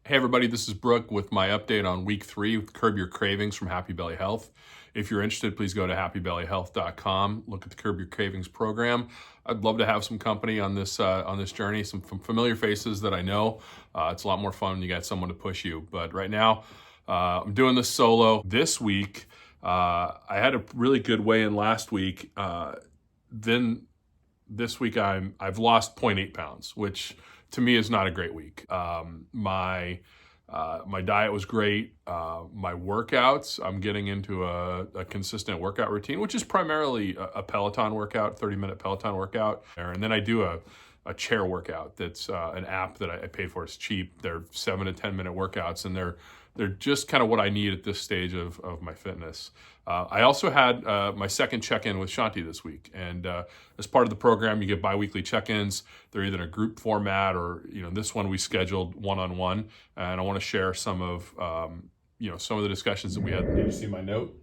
Hey everybody, this is Brooke with my update on week 3 with Curb Your Cravings from Happy Belly Health. If you're interested, please go to happybellyhealth.com. Look at the Curb Your Cravings program. I'd love to have some company on this journey, some familiar faces that I know. It's a lot more fun when you got someone to push you. But right now, I'm doing this solo. This week, I had a really good weigh-in last week. Then this week I've lost 0.8 pounds, which to me is not a great week. My diet was great. My workouts, I'm getting into a consistent workout routine, which is primarily a Peloton workout, 30-minute Peloton workout. And then I do a chair workout that's an app that I pay for. It's cheap. They're 7 to 10-minute workouts, and they're just kind of what I need at this stage of my fitness. I also had my second check-in with Shanti this week, and as part of the program, you get bi-weekly check-ins. They're either in a group format or, this one we scheduled one-on-one, and I want to share some of, some of the discussions that we had. Did you see my note?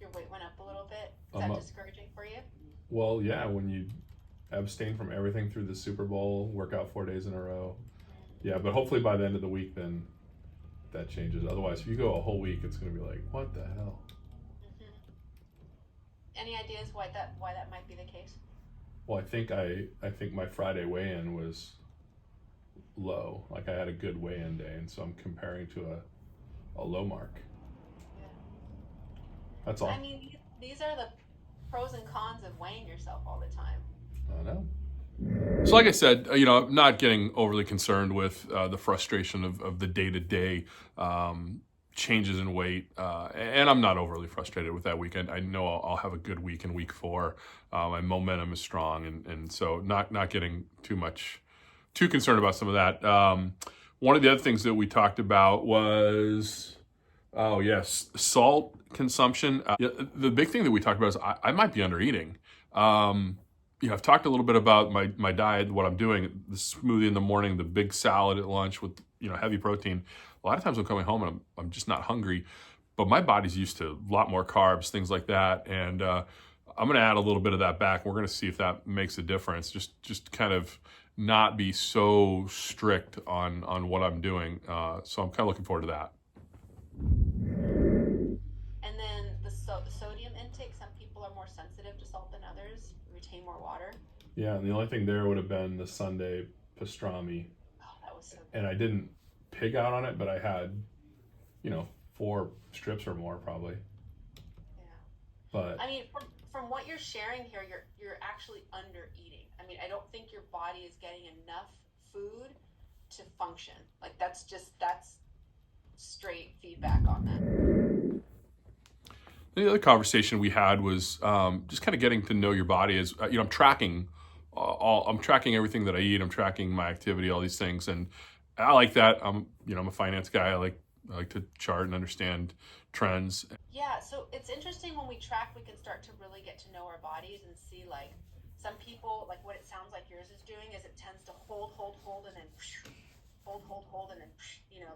Your weight went up a little bit. Is I'm that up. discouraging for you? Well, yeah, when you abstain from everything through the Super Bowl, work out 4 days in a row. Yeah, but hopefully by the end of the week, then that changes. Otherwise, if you go a whole week, it's going to be like, what the hell? Any ideas why that might be the case? Well, I think my Friday weigh-in was low. Like I had a good weigh-in day, and so I'm comparing to a low mark. Yeah. That's all. I mean, these are the pros and cons of weighing yourself all the time. I know. So like I said, I'm not getting overly concerned with the frustration of the day-to-day changes in weight. And I'm not overly frustrated with that weekend. I know I'll have a good week in week 4. My momentum is strong. And so not getting too concerned about some of that. One of the other things that we talked about was, oh yes, salt consumption. The big thing that we talked about is I might be under eating. I've talked a little bit about my diet, what I'm doing, the smoothie in the morning, the big salad at lunch with, heavy protein. A lot of times I'm coming home and I'm just not hungry, but my body's used to a lot more carbs, things like that. And I'm going to add a little bit of that back. We're going to see if that makes a difference. Just kind of not be so strict on what I'm doing. So I'm kind of looking forward to that. And then the sodium intake. Some people are more sensitive to salt than others. Retain more water. Yeah, and the only thing there would have been the Sunday pastrami. Oh, that was so good. And I didn't pig out on it, but I had, 4 strips or more probably. Yeah. But I mean, from what you're sharing here, you're actually under eating. I mean, I don't think your body is getting enough food to function. Like that's straight feedback on that. the other conversation we had was just kind of getting to know your body. As I'm tracking I'm tracking everything that I eat. I'm tracking my activity, all these things, and I like that. I'm a finance guy. I like to chart and understand trends. Yeah, so it's interesting when we track, we can start to really get to know our bodies and see like some people, like what it sounds like yours is doing is it tends to hold, and then hold, and then,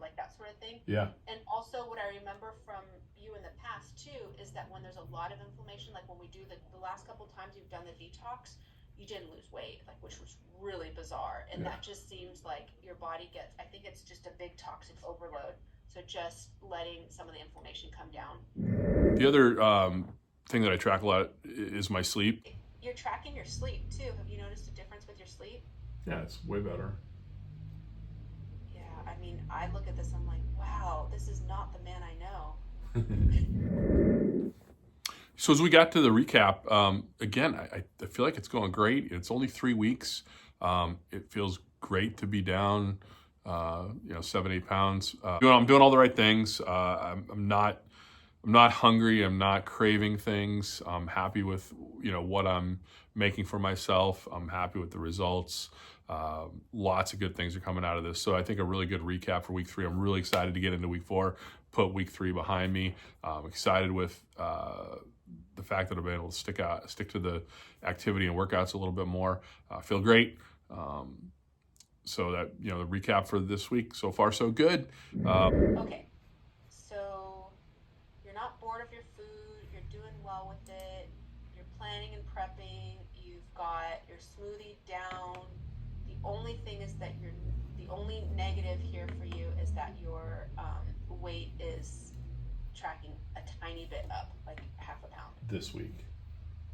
like that sort of thing. Yeah. And also what I remember from you in the past too, is that when there's a lot of inflammation, like when we do the last couple times you've done the detox, you didn't lose weight, like, which was really bizarre. And that just seems like your body I think it's just a big toxic overload. So just letting some of the inflammation come down. The other thing that I track a lot is my sleep. You're tracking your sleep too. Have you noticed a difference with your sleep? Yeah, it's way better. Yeah, I mean, I look at this, I'm like, wow, this is not the man I know. So as we got to the recap, again, I feel like it's going great. It's only 3 weeks. It feels great to be down, 7-8 pounds. I'm doing all the right things. I'm not hungry. I'm not craving things. I'm happy with what I'm making for myself. I'm happy with the results. Lots of good things are coming out of this. So I think a really good recap for week 3. I'm really excited to get into week 4, put week 3 behind me. I'm excited with the fact that I've been able to stick to the activity and workouts a little bit more. Feel great. So that, the recap for this week, so far so good. Okay, so you're not bored of your food, you're doing well with it, you're planning and prepping, you've got your smoothie down. The only thing is that The only negative here for you is that your weight is tracking a tiny bit up, like half a pound this week.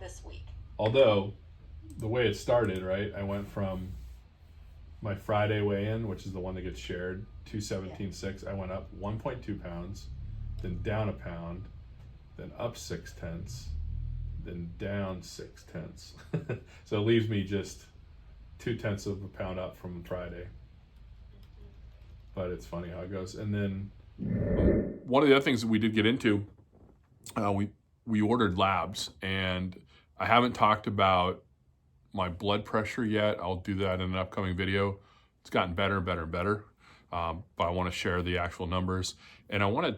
this week. Although the way it started, right? I went from my Friday weigh-in, which is the one that gets shared, 217.6. I went up 1.2 pounds, then down a pound, then up 0.6, then down 0.6. So it leaves me just 0.2 of a pound up from Friday. But it's funny how it goes. And then one of the other things that we did get into, we ordered labs, and I haven't talked about my blood pressure yet. I'll do that in an upcoming video. It's gotten better and better and better, but I want to share the actual numbers, and I want to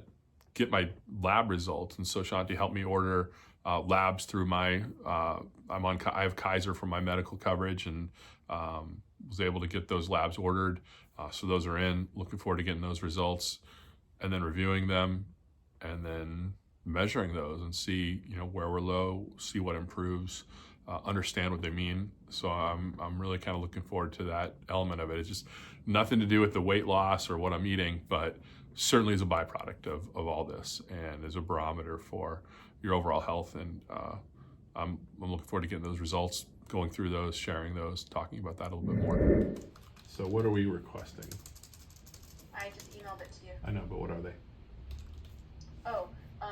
get my lab results. And so Shanti helped me order labs through my. I have Kaiser for my medical coverage, and was able to get those labs ordered. So those are in. Looking forward to getting those results, and then reviewing them, and then measuring those and see, where we're low, see what improves, understand what they mean. So I'm really kind of looking forward to that element of it. It's just nothing to do with the weight loss or what I'm eating, but certainly is a byproduct of all this, and is a barometer for your overall health. And I'm looking forward to getting those results, going through those, sharing those, talking about that a little bit more. So what are we requesting? I just emailed it to you. I know, but what are they? Oh,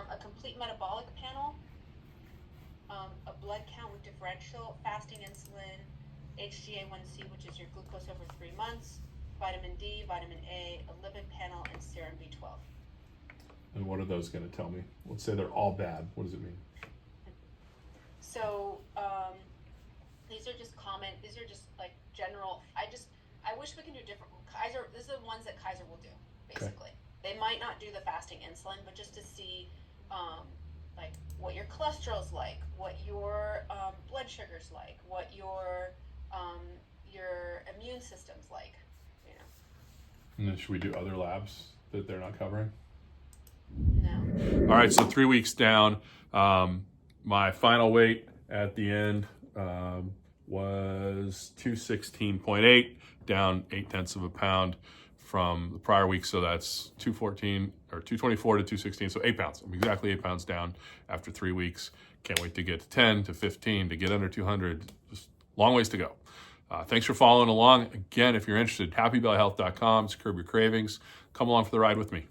a complete metabolic panel, a blood count with differential, fasting insulin, HbA1c, which is your glucose over 3 months, vitamin D, vitamin A, a lipid panel, and serum B12. And what are those going to tell me? Let's say they're all bad. What does it mean? So these are just like general. I wish we can do different. Kaiser, these are the ones that Kaiser will do, basically. Okay. They might not do the fasting insulin, but just to see like what your cholesterol's like, what your blood sugar's like, what your immune system's like, And then should we do other labs that they're not covering? No. All right, so 3 weeks down. My final weight at the end was 216.8, down 0.8 of a pound from the prior week. So that's 214 or 224 to 216. So 8 pounds. I'm exactly 8 pounds down after 3 weeks. Can't wait to get to 10 to 15 to get under 200. Just long ways to go. Thanks for following along. Again, if you're interested, happybellyhealth.com. Curb your cravings. Come along for the ride with me.